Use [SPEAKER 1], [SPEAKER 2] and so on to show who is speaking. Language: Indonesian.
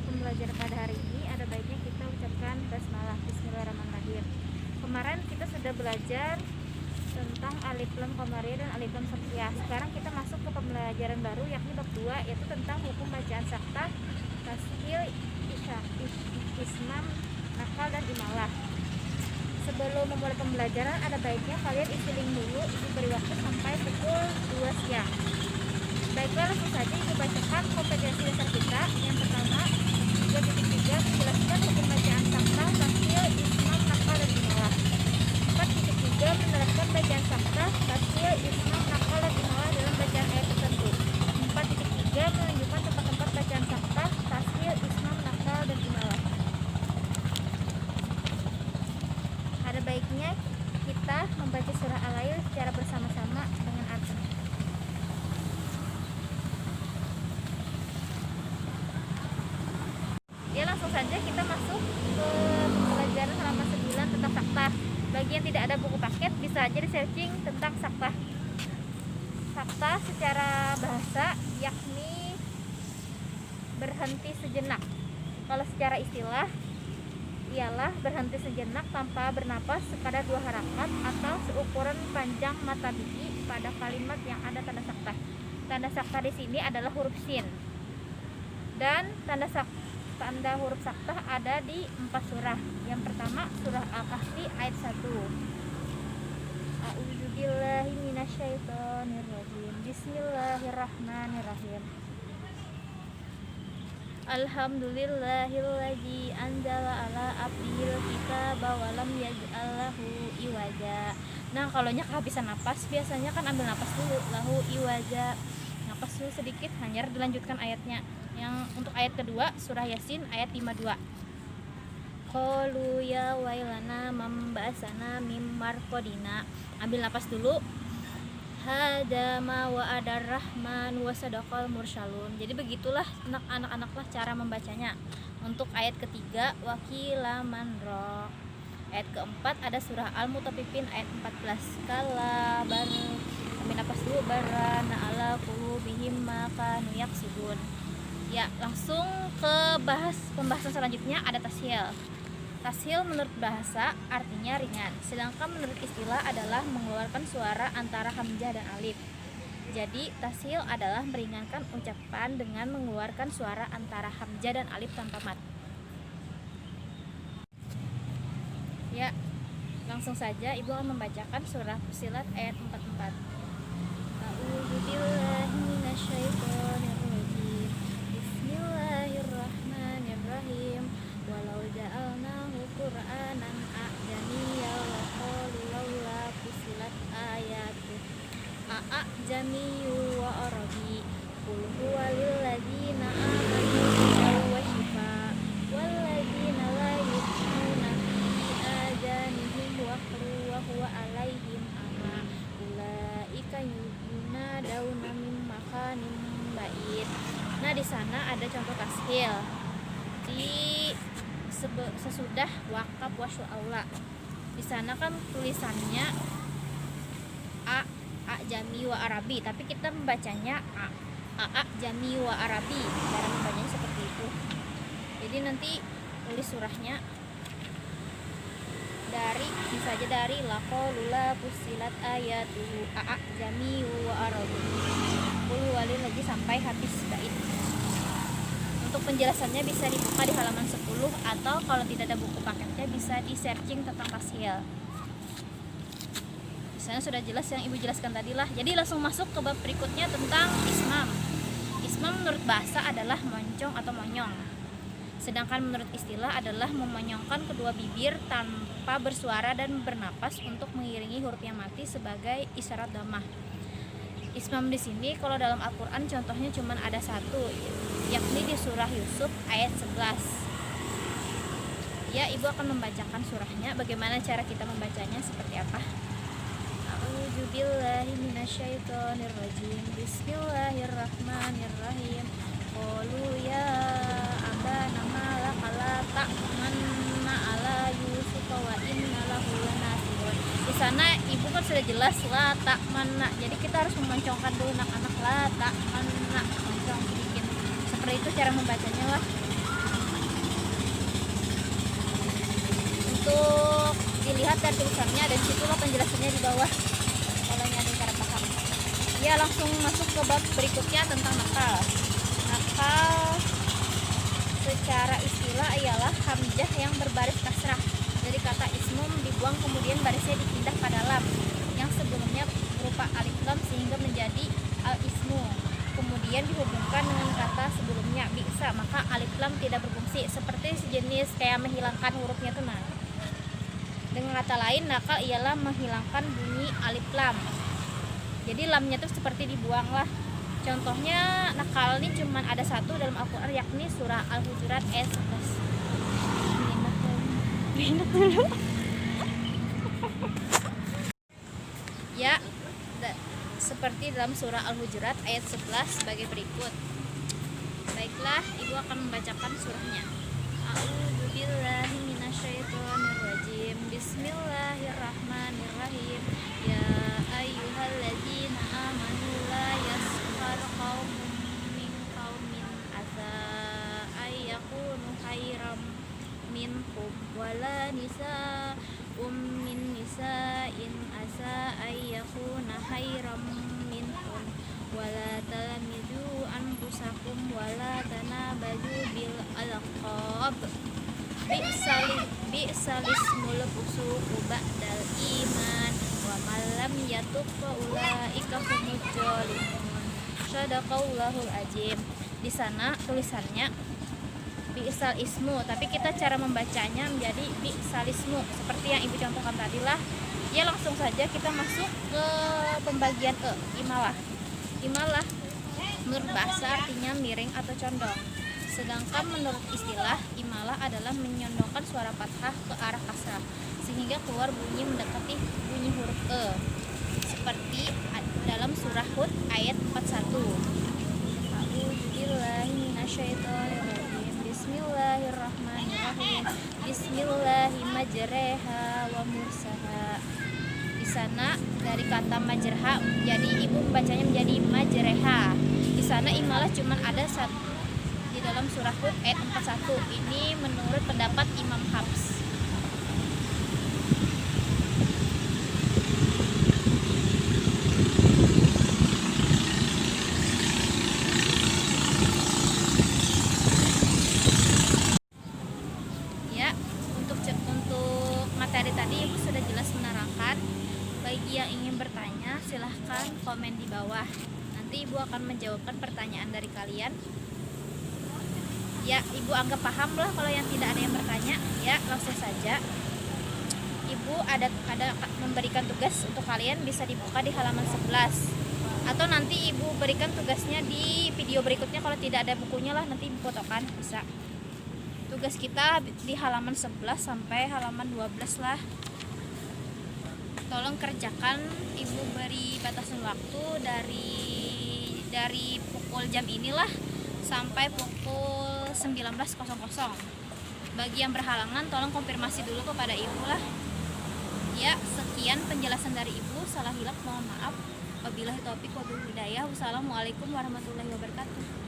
[SPEAKER 1] pembelajaran pada hari ini ada baiknya kita ucapkan basmalah, bismillahirrahmanirrahim. Kemarin kita sudah belajar tentang alif lam qamariyah dan alif lam syamsiyah. Sekarang kita masuk ke pembelajaran baru yakni bab 2, yaitu tentang hukum bacaan saktah, tashil, ismam, nakal dan imalah. Sebelum memulai pembelajaran ada baiknya kalian isi link dulu, diberi waktu sampai pukul 2 siang. Baiklah, langsung saja Ibu bacakan kompetensi dasar kita. Yang pertama, 3.3 menjelaskan hukum bacaan saktah, tashil, ismam, nakal dan imalah. 4.3 menerapkan bacaan saktah, tashil, ismam, nakal dan imalah dalam bacaan ayat tertentu. 4.3 menunjukkan tempat-tempat bacaan saktah, tashil, ismam, nakal dan imalah. Ada baiknya kita membaca surah Al-Lail secara bersama-sama dengan artinya. Ya, langsung saja kita masuk ke pelajaran halaman 9 tentang saktah. Bagi yang tidak ada buku paket bisa aja di searching tentang saktah. Saktah secara bahasa yakni berhenti sejenak. Kalau secara istilah ialah berhenti sejenak tanpa bernapas sekadar 2 harakat atau seukuran panjang mata bibi pada kalimat yang ada tanda saktah. Tanda saktah di sini adalah huruf sin. Dan tanda huruf saktah ada di 4 surah. Yang pertama surah Al-Kahfi ayat 1. A'udzubillahi minasyaitonirrajim. Bismillahirrahmanirrahim. Alhamdulillahilladzi anzala ala abdihil kitaba wa lam yaj'al lahu iwaja. Nah, kalaunya kehabisan napas biasanya kan ambil napas dulu, lahu iwaja. Napas dulu sedikit, hanya dilanjutkan ayatnya. Yang untuk ayat kedua surah Yasin ayat 52. Qalu ya wailana mambasana mim marqadina. Ambil napas dulu. Hada ma wa'adar rahman wa sadaqal mursalun. Jadi begitulah anak-anaklah cara membacanya. Untuk ayat ketiga wakila manra. Ayat keempat ada surah Al-Mutaffifin ayat 14. Kala bar, ambil napas dulu, barana ala qulubihim ma kanu yaksibun. Ya, langsung ke pembahasan selanjutnya ada tashil. Tashil menurut bahasa artinya ringan, sedangkan menurut istilah adalah mengeluarkan suara antara hamzah dan alif. Jadi tashil adalah meringankan ucapan dengan mengeluarkan suara antara hamzah dan alif tanpa mat. Ya, langsung saja Ibu akan membacakan surah Fussilat ayat 44. A'udzubillahi minasyaitonirrajim. Bismillahirrahmanirrahim. Walau ja'alnahu Qur'anan a'jamiyyan laqalu laula fussilat ayatuh a'jamiyyu wa arabi. Qul huwa lil ladzina amanu hudan wa shifaa wal ladzina la yu'minuna bi adanihim waqru wa huwa 'alaihim ama ulaika yunadawna min makanin ba'id. Nah, di sana ada contoh tashil di sesudah wakaf wasyul aula. Di sana kan tulisannya a jami wa arabi, tapi kita membacanya a jami wa arabi. Cara membacanya seperti itu. Jadi nanti tulis surahnya bisa aja dari laqalula fussilat ayatuhu a jami wa arabi. Walil lagi sampai habis bait. Untuk penjelasannya bisa dibuka di halaman 10 atau kalau tidak ada buku paketnya bisa di searching tentang tashil. Di sana sudah jelas yang Ibu jelaskan tadi lah. Jadi langsung masuk ke bab berikutnya tentang ismam. Ismam menurut bahasa adalah moncong atau monyong. Sedangkan menurut istilah adalah memonyongkan kedua bibir tanpa bersuara dan bernapas untuk mengiringi huruf yang mati sebagai isyarat dhammah. Ismam di sini kalau dalam Al-Qur'an contohnya cuma ada satu, yakni di surah Yusuf ayat 11. Ya, Ibu akan membacakan surahnya. Bagaimana cara kita membacanya seperti apa? A'udzubillahi minasyaitonirrajim. Bismillahirrahmanirrahim. Qalu ya abana malakala ta'manna ala Yusuf wa inna lahu lanasihun. Di sana Ibu kan sudah jelas la ta'manna. Jadi kita harus memoncongkan dulu anak-anak la ta'manna, moncong sedikit. Seperti itu cara membacanya lah. untuk dilihat dari tulisannya, dan situlah penjelasannya di bawah kalau nyari cara paham. Ya, langsung masuk ke bab berikutnya tentang nakal. Nakal secara istilah ialah hamzah yang berbaris kasrah dari kata ismum dibuang, kemudian barisnya dipindah pada lam yang sebelumnya berupa alif lam sehingga menjadi al ismu, kemudian dihubungkan dengan kata sebelumnya bisa, maka alif lam tidak berfungsi, seperti sejenis kayak menghilangkan hurufnya tuh. Nah, dengan kata lain nakal ialah menghilangkan bunyi alif lam, jadi lamnya tuh seperti dibuang lah. Contohnya nakal ini cuma ada satu dalam Al-Quran, yakni surah Al-Hujurat ayat 11. Ya, seperti dalam surah Al-Hujurat ayat 11 sebagai berikut. Baiklah, ibu akan membacakan surahnya. A'udzubillahi minasyaitonirrajim. Bismillahirrahmanirrahim. Ya ayyuhalladzina amanu la yaskhar qaumun min qaumin asa ayyakunu khairam minkum wala nisa'um min nisa'in asa ayyakuna khairam minkum wala talamizu anfusakum wala tanabaju bil alqab bi'salismul fusuqu ba'dal iman wa man lam yatub fa ulaika humuz zalimun. Shadaqallahul azim. Di sana tulisannya bi'sal ismu, tapi kita cara membacanya menjadi bi'salismu seperti yang ibu contohkan tadi lah. Ya, langsung saja kita masuk ke pembagian imalah. Imalah menurut bahasa artinya miring atau condong, sedangkan menurut istilah imalah adalah menyondongkan suara fathah ke arah kasrah sehingga keluar bunyi mendekati bunyi huruf seperti dalam surah Hud ayat 41. A'udzubillahi minasyaitonirrajim. Bismillahirrahmanirrahim. Bismillahi majreha wa mursaha. Di sana dari kata majreha, jadi ibu membacanya menjadi majreha. Di sana imalah cuma ada satu di dalam surah Hud ayat 41. Ini menurut pendapat Imam Hafs. Untuk materi tadi ibu sudah jelas menerangkan. Bagi yang ingin bertanya silahkan komen di bawah, nanti ibu akan menjawabkan pertanyaan dari kalian. Ya, ibu anggap paham lah kalau yang tidak ada yang bertanya. Ya, langsung saja ibu ada memberikan tugas untuk kalian, bisa dibuka di halaman 11 atau nanti ibu berikan tugasnya di video berikutnya. Kalau tidak ada bukunya lah, nanti ibu fotokan, bisa. Tugas kita di halaman 11 sampai halaman 12 lah. Tolong kerjakan, ibu beri batasan waktu dari pukul jam inilah sampai pukul 19.00. Bagi yang berhalangan tolong konfirmasi dulu kepada ibu lah. Ya, sekian penjelasan dari ibu. Salah hilaf mohon maaf. Wabillahi taufiq wal hidayah. Wassalamualaikum warahmatullahi wabarakatuh.